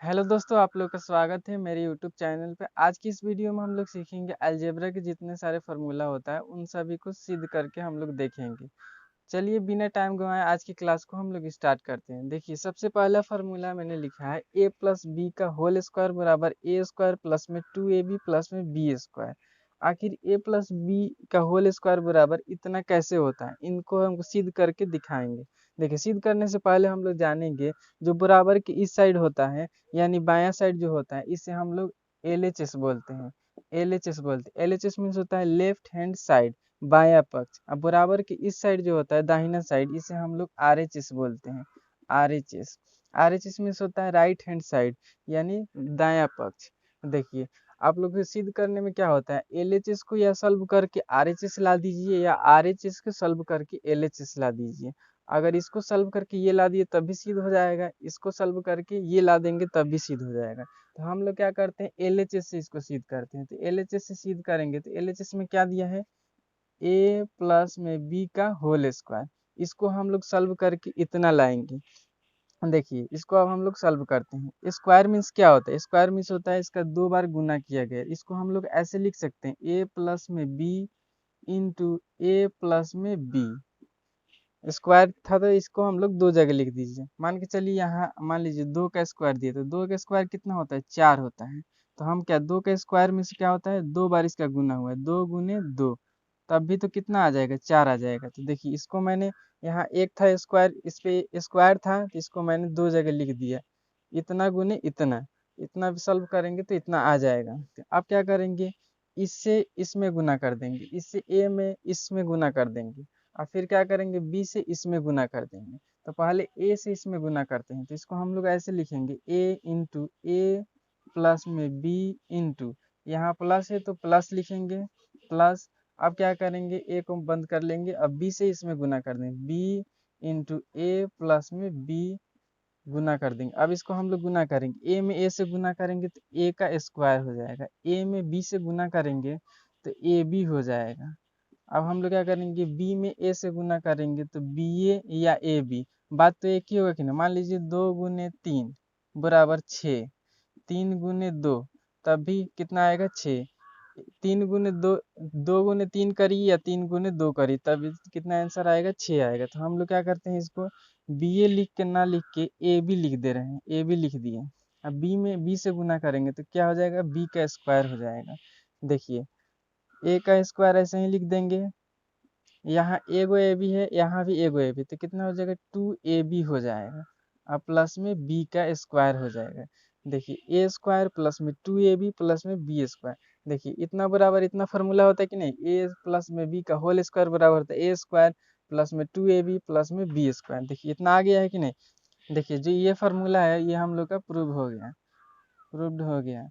Hello दोस्तों, आप लोग का स्वागत है मेरे यूट्यूब चैनल पे। आज की इस वीडियो में हम लोग सीखेंगे अलजेब्रा के जितने सारे फार्मूला होता है उन सभी को सिद्ध करके हम लोग देखेंगे। चलिए बिना टाइम गंवाए आज की क्लास को हम लोग स्टार्ट करते हैं। देखिए, सबसे पहला फार्मूला मैंने लिखा है a प्लस बी का होल स्क्वायर बराबर ए स्क्वायर प्लस में 2ab प्लस में बी स्क्वायर। आखिर a प्लस बी का होल स्क्वायर बराबर इतना कैसे होता है, इनको हम सिद्ध करके दिखाएंगे। देखिए, सिद्ध करने से पहले हम लोग जानेंगे जो बराबर के इस साइड होता है यानी बायां साइड जो होता है इसे हम लोग LHS बोलते हैं। LHS बोलते हैं, LHS मीन्स होता है लेफ्ट हैंड साइड, बायां पक्ष। अब बराबर के इस साइड जो होता है दाहिना साइड, इसे हम लोग RHS बोलते हैं। RHS RHS मीन्स होता है राइट हैंड साइड यानी दायां पक्ष। देखिए, आप लोग को सिद्ध करने में क्या होता है, LHS को या सॉल्व करके RHS ला दीजिए या RHS को सॉल्व करके LHS ला दीजिए। अगर इसको सॉल्व करके ये ला दिए तब भी सिद्ध हो जाएगा, इसको सॉल्व करके ये ला देंगे तब भी सिद्ध हो जाएगा। तो हम लोग क्या करते हैं, LHS से इसको सिद्ध करते हैं। तो LHS से सिद्ध करेंगे तो LHS में क्या दिया है, ए प्लस में बी का होल स्क्वायर। इसको हम लोग सॉल्व करके इतना लाएंगे। देखिए, इसको अब हम लोग सॉल्व करते हैं। स्क्वायर मीन्स क्या होता है, स्क्वायर मीन्स होता है इसका 2 बार गुना किया गया। इसको हम लोग ऐसे लिख सकते हैं, ए प्लस में बी इंटू ए प्लस में बी। स्क्वायर था तो इसको हम लोग दो जगह लिख दीजिए। मान के चलिए, यहाँ मान लीजिए 2 का स्क्वायर दिए तो 2 का स्क्वायर कितना होता है, 4 होता है। तो हम क्या, 2 का स्क्वायर में से क्या होता है, 2 बार इसका गुना हुआ है, 2 गुने 2, तब भी तो कितना आ जाएगा, 4 आ जाएगा। तो देखिए, इसको मैंने यहाँ एक था स्क्वायर, इस पे स्क्वायर था तो इसको मैंने 2 जगह लिख दिया। इतना गुने इतना, इतना सॉल्व करेंगे तो इतना आ जाएगा। तो आप क्या करेंगे, इससे इसमें गुना कर देंगे, इससे ए में इसमें गुना कर देंगे, और फिर क्या करेंगे, बी से इसमें गुना कर देंगे। तो पहले ए से इसमें गुना करते हैं, तो इसको हम लोग ऐसे लिखेंगे, ए इंटू ए प्लस में बी इंटू, यहाँ प्लस है तो प्लस लिखेंगे, प्लस। अब क्या करेंगे, ए को बंद कर लेंगे, अब बी से इसमें गुना कर देंगे, बी इंटू ए प्लस में बी गुना कर देंगे। अब इसको हम लोग गुना करेंगे, ए में ए से गुना करेंगे तो ए का स्क्वायर हो जाएगा, ए में बी से गुना करेंगे तो ए बी हो जाएगा। अब हम लोग क्या करेंगे, बी में ए से गुना करेंगे तो बी ए या ए बी। बात तो एक ही होगा कि ना। मान लीजिए 2 गुने 3 बराबर 6, 3 गुने 2 तब भी कितना आएगा, 6। 3 गुने 2, 2 गुने 3 करी या 3 गुने 2 करी तब कितना आंसर आएगा, 6 आएगा। तो हम लोग क्या करते हैं, इसको बी ए लिख के ना लिख के ए बी लिख दे रहे हैं, ए बी लिख दिए। अब बी में बी से गुना करेंगे तो क्या हो जाएगा, बी का स्क्वायर हो जाएगा। देखिए, ए का स्क्वायर ऐसे ही लिख देंगे, यहाँ एगो ए बी है, यहाँ भी एगो ए बी, तो कितना हो जाएगा, 2ab हो जाएगा। अब प्लस में बी का स्क्वायर हो जाएगा। देखिए, ए स्क्वायर प्लस में 2ab प्लस में बी स्क्वायर। देखिए, इतना बराबर इतना फार्मूला होता है कि नहीं, ए प्लस में बी का होल स्क्वायर बराबर होता है ए स्क्वायर प्लस में 2ab प्लस में बी स्क्वायर। देखिए, इतना आ गया है कि नहीं। देखिए, जो ये फार्मूला है ये हम लोग का प्रूव हो गया, प्रूव्ड हो गया।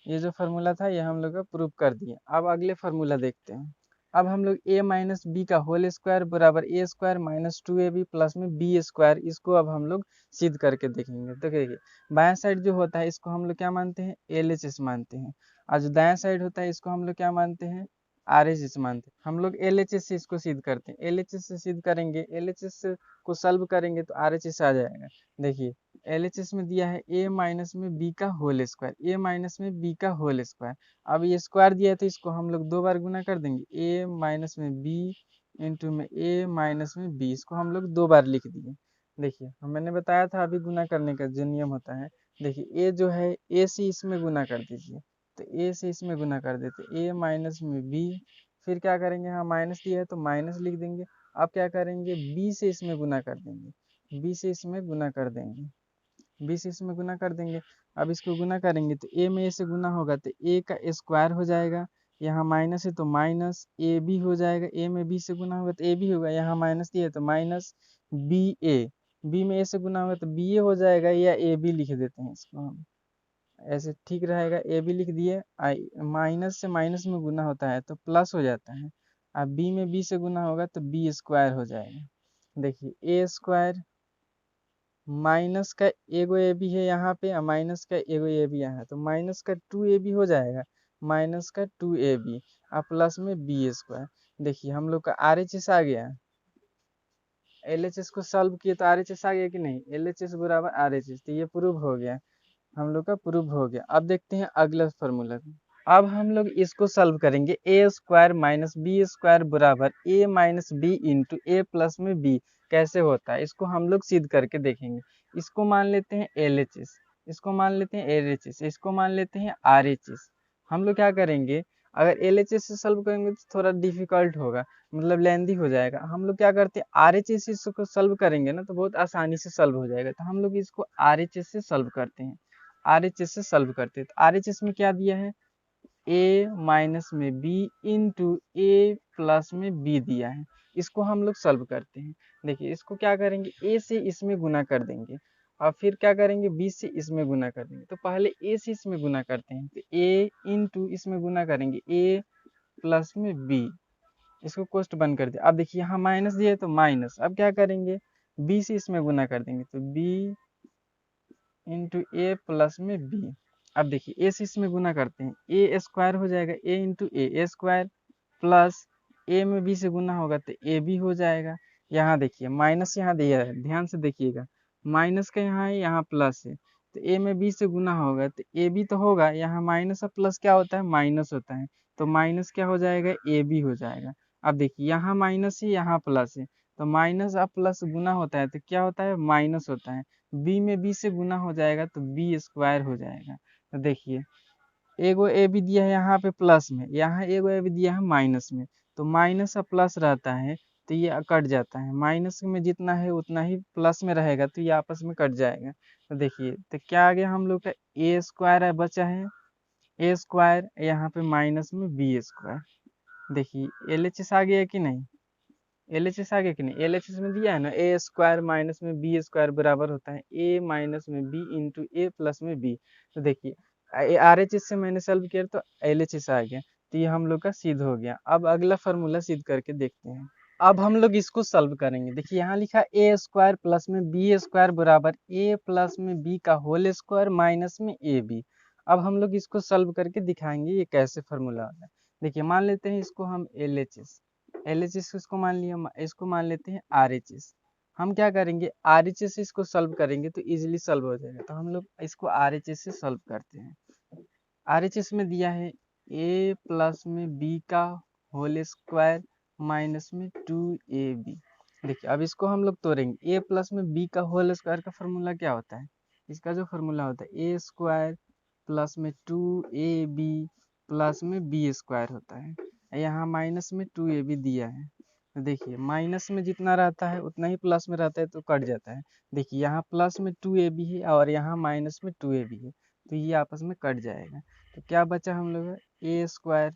ये जो फार्मूला था ये हम लोग का प्रूव कर दिए। अब अगले फार्मूला देखते हैं। अब हम लोग a माइनस बी का होल स्क्वायर बराबर ए स्क्वायर माइनस 2ab प्लस में बी स्क्वायर, इसको अब हम लोग सिद्ध करके देखेंगे। तो देखिए, बायां साइड जो होता है इसको हम लोग क्या मानते हैं, LHS मानते हैं, और जो दायां साइड होता है इसको हम लोग क्या मानते हैं, RHS मानते हैं। हम लोग LHS से इसको सिद्ध करते हैं, LHS से सिद्ध करेंगे, LHS को सॉल्व करेंगे तो RHS आ जाएगा। देखिए, LHS में दिया है a माइनस में b का होल स्क्वायर, a माइनस में b का होल स्क्वायर। अब ये स्क्वायर दिया है तो इसको हम लोग 2 बार गुना कर देंगे, a माइनस में b इंटू में a माइनस में b, इसको हम लोग 2 बार लिख दिए। देखिए, मैंने बताया था अभी गुना करने का जो नियम होता है। देखिए, a जो है a से इसमें गुना कर दीजिए, तो a से इसमें गुना कर देते, a माइनस में b, फिर क्या करेंगे, हाँ माइनस दिया है तो माइनस लिख देंगे। अब क्या करेंगे, b से इसमें गुना कर देंगे, b से इसमें गुना कर देंगे, 20 इसमें गुना कर देंगे। अब इसको गुना करेंगे तो ए में ए से गुना होगा तो ए का स्क्वायर हो जाएगा, यहाँ माइनस है तो माइनस ए बी हो जाएगा, ए में बी से गुना होगा तो ए बी होगा, यहाँ माइनस दिया है तो माइनस बी ए, बी में ए से गुना होगा तो बी ए हो जाएगा, या ए बी लिख देते हैं इसको हम, ऐसे ठीक रहेगा। ए बी लिख दिए, माइनस से माइनस में गुना होता है तो प्लस हो जाता है, अब बी में बी से गुना होगा तो बी स्क्वायर हो जाएगा। देखिए, ए स्क्वायर माइनस का एगो ए बी है यहाँ पे, माइनस का एगो ए बी यहाँ है तो माइनस का 2ab हो जाएगा, माइनस का 2ab और प्लस में बी स्क्वायर। देखिए, हम लोग का RHS आ गया, LHS को सॉल्व किए तो RHS आ गया कि नहीं, LHS बराबर RHS, तो ये प्रूव हो गया। हम लोग का प्रूव हो गया। अब देखते हैं अगला फॉर्मूला। अब हम लोग इसको सॉल्व करेंगे। ए स्क्वायर माइनस बी स्क्वायर बराबर ए माइनस बी इंटू ए प्लस में बी कैसे होता है, इसको हम लोग सिद्ध करके देखेंगे। इसको मान लेते हैं LHS, इसको मान लेते हैं LHS, इसको मान लेते हैं RHS। हम लोग क्या करेंगे, अगर LHS से सॉल्व करेंगे तो थोड़ा डिफिकल्ट होगा, मतलब लेंदी हो जाएगा। हम लोग क्या करते हैं, RHS को सॉल्व करेंगे ना तो बहुत आसानी से सॉल्व हो जाएगा। तो हम लोग इसको RHS से सॉल्व करते हैं, RHS से सॉल्व करते हैं। तो RHS में क्या दिया है, ए माइनस में बी इंटू ए प्लस में बी दिया है। इसको हम लोग सॉल्व करते हैं। देखिए इसको क्या करेंगे, ए से इसमें गुना कर देंगे और फिर क्या करेंगे, बी से इसमें गुना कर देंगे। तो पहले ए से इसमें गुना करते हैं, तो ए इंटू इसमें गुना करेंगे ए प्लस में बी। इसको कोष्ट बंद कर दिया। अब देखिए यहाँ माइनस दिया है तो माइनस, अब क्या करेंगे, बी से इसमें गुना कर देंगे तो बी इंटू ए प्लस में बी। अब देखिए ए से इसमें गुना करते हैं, ए स्क्वायर हो जाएगा, ए इंटू ए स्क्वायर प्लस ए में बी से गुना होगा तो ए बी हो जाएगा। यहाँ देखिए माइनस यहाँ दिया है, ध्यान से देखिएगा, माइनस का यहाँ है, यहाँ प्लस है, तो ए में बी से गुना होगा तो ए बी तो होगा। यहाँ माइनस और प्लस क्या होता है, माइनस होता है, तो माइनस क्या हो जाएगा, ए बी हो जाएगा। अब देखिए यहाँ माइनस है, यहाँ प्लस है, तो माइनस और प्लस गुना होता है तो क्या होता है, माइनस होता है। बी में बी से गुना हो जाएगा तो बी स्क्वायर हो जाएगा। तो देखिए एगो ए भी दिया है यहाँ पे प्लस में, यहाँ एगो ए भी दिया है माइनस में, तो माइनस और प्लस रहता है तो ये कट जाता है, माइनस में जितना है उतना ही प्लस में रहेगा तो ये आपस में कट जाएगा। तो देखिए तो क्या आ गया हम लोग का, ए स्क्वायर है बचा है, ए स्क्वायर यहाँ पे माइनस में बी स्क्वायर। देखिए LHS आ गया कि नहीं, LHS आ गया कि नहीं, LHS में दिया है ना, ए स्क्वायर माइनस में बी स्क्वायर बराबर होता है ए माइनस में बी इंटू ए प्लस में बी। तो देखिए RHS से मैंने सॉल्व किया तो LHS आ गया, तो ये हम लोग का सिद्ध हो गया। अब अगला फार्मूला सिद्ध करके देखते हैं। अब हम लोग इसको सॉल्व करेंगे। देखिए यहाँ लिखा ए स्क्वायर प्लस में बी स्क्वायर बराबर ए प्लस में बी का होल स्क्वायर माइनस में ए बी। अब हम लोग इसको सॉल्व करके दिखाएंगे ये कैसे फार्मूला होता है। देखिए मान लेते हैं इसको हम LHS इसको मान लिया, इसको मान लेते हैं RHS। हम क्या करेंगे, RHS से इसको सॉल्व करेंगे तो इजीली सॉल्व हो जाएगा, तो हम लोग इसको RHS से सॉल्व करते हैं। RHS में दिया है a प्लस में b का होल स्क्वायर माइनस में 2ab। देखिए अब इसको हम लोग तोड़ेंगे, a प्लस में b का होल स्क्वायर का फॉर्मूला क्या होता है, इसका जो फॉर्मूला होता है a स्क्वायर प्लस में 2ab प्लस में b स्क्वायर होता है। यहाँ माइनस में 2ab दिया है, तो देखिए माइनस में जितना रहता है उतना ही प्लस में रहता है तो कट जाता है। देखिए यहाँ प्लस में 2ab है और यहाँ माइनस में 2ab है, तो ये आपस में कट जाएगा। तो क्या बचा हम लोग, ए स्क्वायर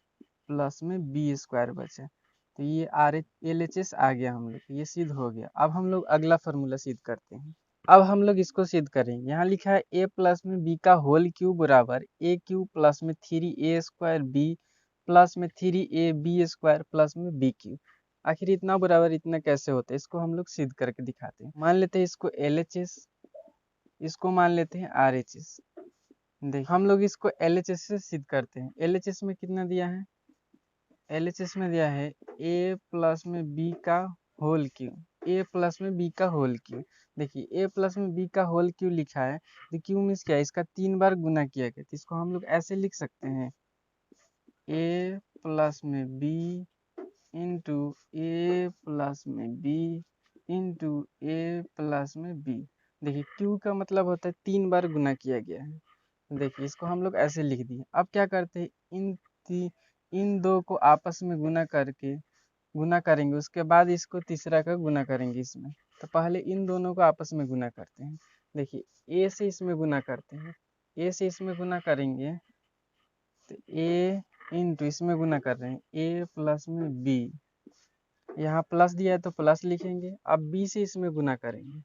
प्लस में बी स्क्वायर बचा, तो ये LHS आ गया हम लोग, ये सिद्ध हो गया। अब हम लोग अगला फार्मूला सिद्ध करते हैं। अब हम लोग इसको सिद्ध करेंगे। यहाँ लिखा है ए प्लस में बी का होल क्यूब बराबर ए क्यूब प्लस में 3a स्क्वायर बी प्लस में 3ab स्क्वायर प्लस में बी क्यूब। आखिर इतना बराबर इतना कैसे होता है, इसको हम लोग सिद्ध करके दिखाते हैं। मान लेते हैं इसको LHS, इसको मान लेते हैं RHS। देख हम लोग इसको LHS से सिद्ध करते हैं। LHS में कितना दिया है, LHS में दिया है a प्लस में b का होल क्यूब, a प्लस में b का होल क्यूब। देखिए a प्लस में b का होल क्यूब लिखा है तो क्यू मीन्स क्या है, इसका 3 बार गुना किया गया, तो इसको हम लोग ऐसे लिख सकते हैं a प्लस में b इंटू ए प्लस में b इंटू ए प्लस में b। देखिए q का मतलब होता है 3 बार गुना किया गया है। देखिए इसको हम लोग ऐसे लिख दिए। अब क्या करते हैं, इन दो को आपस में गुना करेंगे, उसके बाद इसको तीसरा का गुना करेंगे इसमें। तो पहले इन दोनों को आपस में गुना करते हैं। देखिए ए से इसमें गुना करते हैं, ए से इसमें गुना करेंगे तो ए इंटू इसमें गुना कर रहे हैं ए प्लस में बी, यहाँ प्लस दिया है तो प्लस लिखेंगे। अब बी से इसमें गुना करेंगे,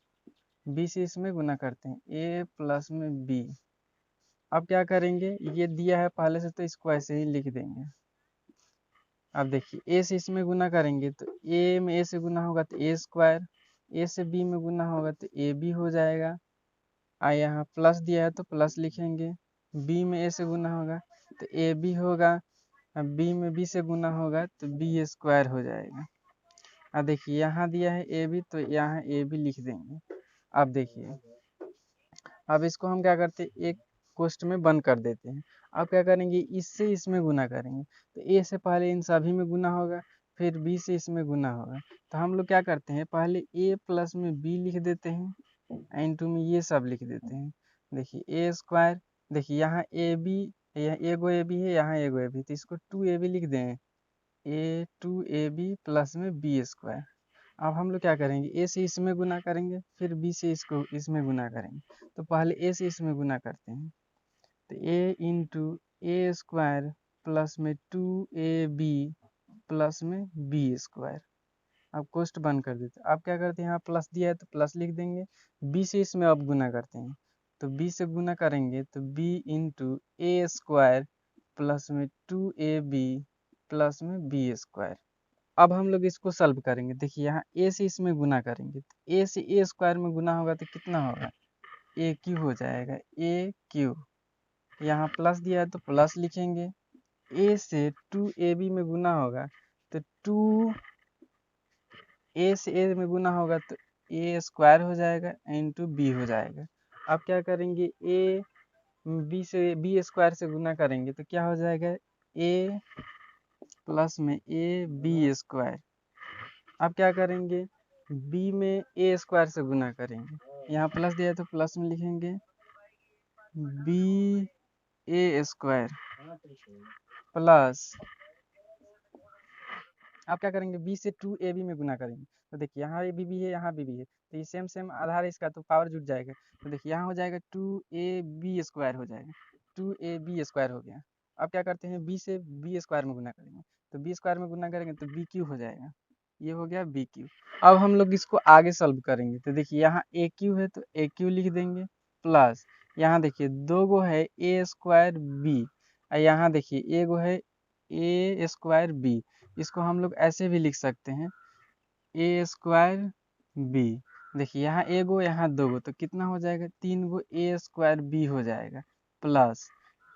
बी से इसमें गुना करते हैं ए प्लस में बी। अब क्या करेंगे, ये दिया है पहले से तो इसको ऐसे ही लिख देंगे। अब देखिए ए से इसमें गुना करेंगे तो ए में ए से गुना होगा तो ए स्क्वायर, ए से बी में गुना होगा तो ए बी हो जाएगा। यहाँ प्लस दिया है तो प्लस लिखेंगे, बी में ए से गुना होगा तो ए बी होगा, अब बी में बी से गुना होगा तो बी स्क्वायर हो जाएगा। अब देखिए यहाँ दिया है ए बी तो यहाँ ए बी लिख देंगे। अब देखिए अब इसको हम क्या करते हैं, एक कोष्ट में बंद कर देते हैं। अब क्या करेंगे, इससे इसमें गुना करेंगे, तो ए से पहले इन सभी में गुना होगा, फिर बी से इसमें गुना होगा। तो हम लोग क्या करते हैं, पहले ए प्लस में बी लिख देते हैं, इंटू में ये सब लिख देते हैं। देखिए ए स्क्वायर, देखिए यहाँ ए बी, यहाँ एगो ए बी है, यहाँ एगो ए बी, तो इसको 2ab लिख दें, ए 2ab प्लस में बी स्क्वायर। अब हम लोग क्या करेंगे, ए से इसमें गुना करेंगे, फिर बी से इसको इसमें गुना करेंगे। तो पहले ए से इसमें गुना करते हैं, तो ए इंटू ए स्क्वायर प्लस में 2ab प्लस में बी स्क्वायर। अब कोष्ट बंद कर देते हैं। अब क्या करते हैं, यहाँ प्लस दिया है तो प्लस लिख देंगे, बी से इसमें अब गुना करते हैं, तो बी से गुना करेंगे तो बी इंटू ए स्क्वायर प्लस में 2ab प्लस में बी स्क्वायर। अब हम लोग इसको सॉल्व करेंगे। देखिए यहाँ ए से इसमें गुना करेंगे, तो ए से ए स्क्वायर में गुना होगा तो कितना होगा, ए क्यू हो जाएगा, ए क्यू। यहाँ प्लस दिया है तो प्लस लिखेंगे, ए से 2ab में गुना होगा तो 2 ए से ए में गुना होगा तो ए स्क्वायर हो जाएगा इंटू बी हो जाएगा। अब क्या करेंगे, ए बी से बी स्क्वायर से गुना करेंगे तो क्या हो जाएगा, ए प्लस में ए बी स्क्वायर। अब क्या करेंगे, बी में ए स्क्वायर से गुना करेंगे, यहाँ प्लस दिया है तो प्लस में लिखेंगे बी ए स्क्वायर प्लस, अब क्या करेंगे, बी से 2ab में गुना करेंगे, तो देखिए यहाँ ए बी है, यहाँ बी है, तो ये सेम सेम आधार है इसका, तो पावर जुट जाएगा। तो देखिए यहाँ हो जाएगा 2ab स्क्वायर हो जाएगा, 2ab स्क्वायर हो गया। अब क्या करते हैं, बी से बी स्क्वायर में गुना करेंगे, तो बी स्क्वायर में गुना करेंगे तो बी क्यू हो जाएगा, ये हो गया बी क्यू। अब हम लोग इसको आगे सॉल्व करेंगे, तो देखिए यहाँ ए क्यू है तो ए क्यू लिख देंगे, प्लस यहाँ देखिए दो गो है ए स्क्वायर बी, और यहाँ देखिए एगो है ए स्क्वायर बी, इसको हम लोग ऐसे भी लिख सकते हैं, ए स्क्वायर बी। देखिए यहाँ एगो यहाँ दो गो, तो कितना हो जाएगा, 3 गो ए स्क्वायर बी हो जाएगा, प्लस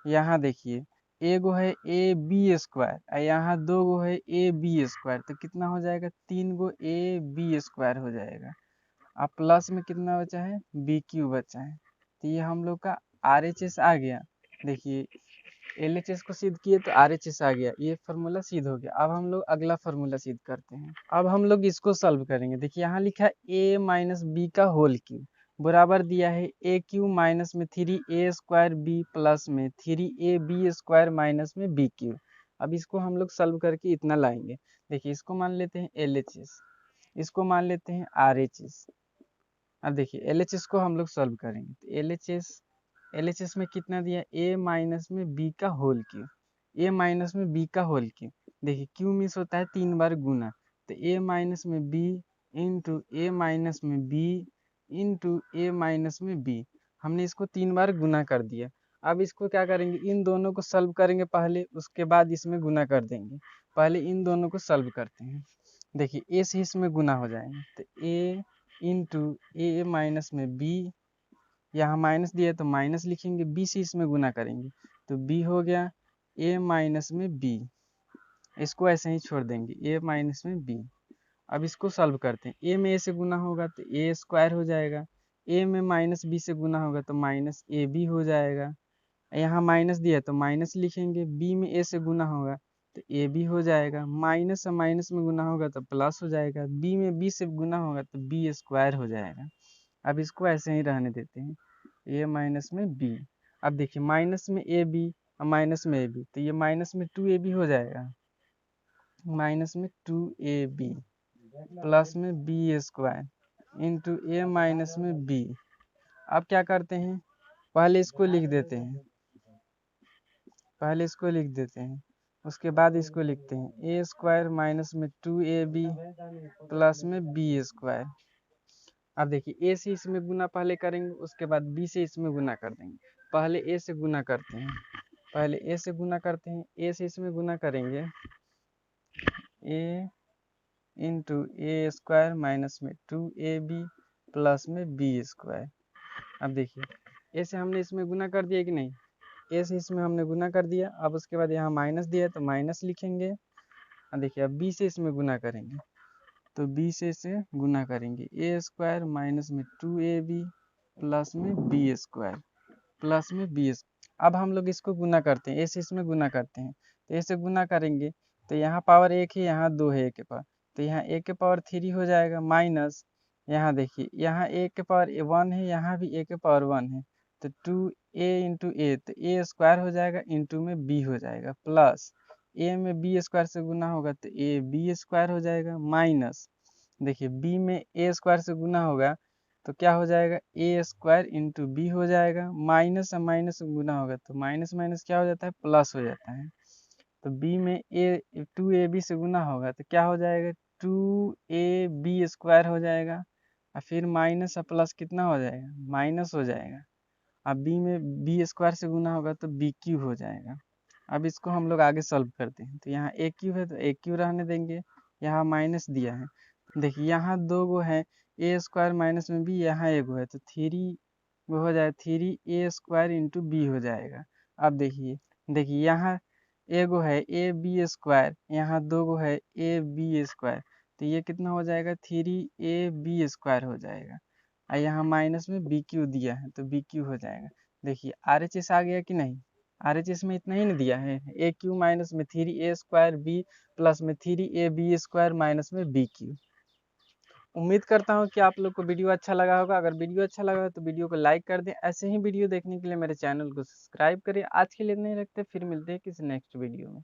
यहाँ देखिए एगो है ए बी स्क्वायर और यहाँ दो गो है ए बी स्क्वायर, तो कितना हो जाएगा, 3 गो ए बी स्क्वायर हो जाएगा। अब प्लस में कितना बचा है, बी क्यू बचा है, तो ये हम लोग का आर एच एस आ गया। देखिए LHS को सिद्ध किए तो RHS आ गया, ये फार्मूला सिद्ध हो गया। अब हम लोग अगला फार्मूला सिद्ध करते हैं। अब हम लोग इसको सॉल्व करेंगे। देखिए यहाँ लिखा है a माइनस बी का होल क्यूब बराबर दिया है ए क्यू माइनस में 3a स्क्वायर बी प्लस में 3ab स्क्वायर माइनस में बी क्यू। अब इसको हम लोग सॉल्व करके इतना लाएंगे। देखिए इसको मान लेते हैं LHS, इसको मान लेते हैं RHS। अब देखिए LHS को हम लोग सॉल्व करेंगे, तो LHS में कितना दिया, a माइनस में b का होल क्यूब, a माइनस में b का होल क्यूब। देखिए क्यू मिस होता है 3 बार गुना, तो a माइनस में b इंटू ए माइनस में b इंटू ए माइनस में b, हमने इसको 3 बार गुना कर दिया। अब इसको क्या करेंगे, इन दोनों को सॉल्व करेंगे पहले, उसके बाद इसमें गुना कर देंगे। पहले इन दोनों को सॉल्व करते हैं। देखिए a से इसमें गुना हो जाएगा, तो a इंटू ए माइनस में b, यहाँ माइनस दिया है तो माइनस लिखेंगे, बी से इसमें गुना करेंगे तो बी हो गया ए माइनस में बी, इसको ऐसे ही छोड़ देंगे ए माइनस में बी। अब इसको सॉल्व करते हैं, ए में ए से गुना होगा तो ए स्क्वायर हो जाएगा, ए में माइनस बी से गुना होगा तो माइनस ए बी हो जाएगा, यहाँ माइनस दिया है तो माइनस लिखेंगे, बी में ए से गुना होगा तो ए बी हो जाएगा, माइनस से माइनस में गुना होगा तो प्लस हो जाएगा, बी में बी से गुना होगा तो बी स्क्वायर हो जाएगा। अब इसको ऐसे ही रहने देते हैं, ए माइनस में बी। अब देखिए माइनस में ए बी और माइनस में ए बी, तो ये माइनस में 2ab हो जाएगा, माइनस में 2ab प्लस में बी स्क्वायर इंटू ए माइनस में बी। अब क्या करते हैं, पहले इसको लिख देते हैं, पहले इसको लिख देते हैं, उसके बाद इसको लिखते हैं ए स्क्वायर माइनस में 2ab प्लस में बी स्क्वायर। अब देखिए ए से इसमें गुना पहले करेंगे, उसके बाद बी से इसमें गुना कर देंगे। पहले ए से गुना करते हैं, पहले ए से गुना करते हैं, ए से इसमें गुना करेंगे, ए इंटू ए स्क्वायर माइनस में 2ab प्लस में बी स्क्वायर। अब देखिए ए से हमने इसमें गुना कर दिया कि नहीं, ए से इसमें हमने गुना कर दिया। अब उसके बाद यहाँ माइनस दिया तो माइनस लिखेंगे। अब देखिए अब बी से इसमें गुना करेंगे, तो बी से इसे गुना करेंगे, ए स्क्वायर माइनस में 2ab प्लस में बी स्क्वायर। प्लस में बी। अब हम लोग इसको गुना करते हैं, ए से इसमें गुना करते हैं, तो ए से गुना करेंगे तो यहाँ पावर 1 है, यहाँ 2 है ए के पावर, तो यहाँ ए के पावर 3 हो जाएगा, माइनस यहाँ देखिए यहाँ ए के पावर 1 है, यहाँ भी ए के पावर 1 है, तो 2a इंटू ए, तो ए स्क्वायर हो जाएगा, इंटू में बी हो जाएगा, प्लस ए में बी स्क्वायर से गुना होगा तो ए बी स्क्वायर हो जाएगा, माइनस देखिए बी में ए स्क्वायर से गुना होगा तो क्या हो जाएगा, ए स्क्वायर इंटू बी हो जाएगा, माइनस और माइनस गुना होगा तो माइनस माइनस क्या हो जाता है, प्लस हो जाता है। तो बी में ए 2ab से गुना होगा तो क्या हो जाएगा, 2ab स्क्वायर हो जाएगा, और फिर माइनस और प्लस कितना हो जाएगा, माइनस हो जाएगा। अब बी में बी स्क्वायर से गुना होगा तो बी क्यू हो जाएगा। अब इसको हम लोग आगे सॉल्व करते हैं, तो यहाँ ए क्यू है तो ए क्यू रहने देंगे, यहाँ माइनस दिया है, देखिए यहाँ 2 गो है, ए स्क्वायर माइनस में बी, यहाँ एगो है तो 3 वो हो जाए 3a स्क्वायर इंटू बी हो जाएगा। अब देखिए यहाँ एगो है ए बी स्क्वायर, यहाँ 2 गो है ए बी स्क्वायर, तो ये कितना हो जाएगा, 3ab स्क्वायर हो जाएगा, और यहाँ माइनस में बी क्यू दिया है तो बी क्यू हो जाएगा। देखिए आर एच एस आ गया कि नहीं, आर एच एस में इतना ही ना दिया है, ए क्यू माइनस में 3a स्क्वायर बी प्लस में 3ab स्क्वायर माइनस में बी क्यू। उम्मीद करता हूँ कि आप लोग को वीडियो अच्छा लगा होगा। अगर वीडियो अच्छा लगा हो तो वीडियो को लाइक कर दें। ऐसे ही वीडियो देखने के लिए मेरे चैनल को सब्सक्राइब करें। आज के लिए नहीं रखते, फिर मिलते हैं किसी नेक्स्ट वीडियो में।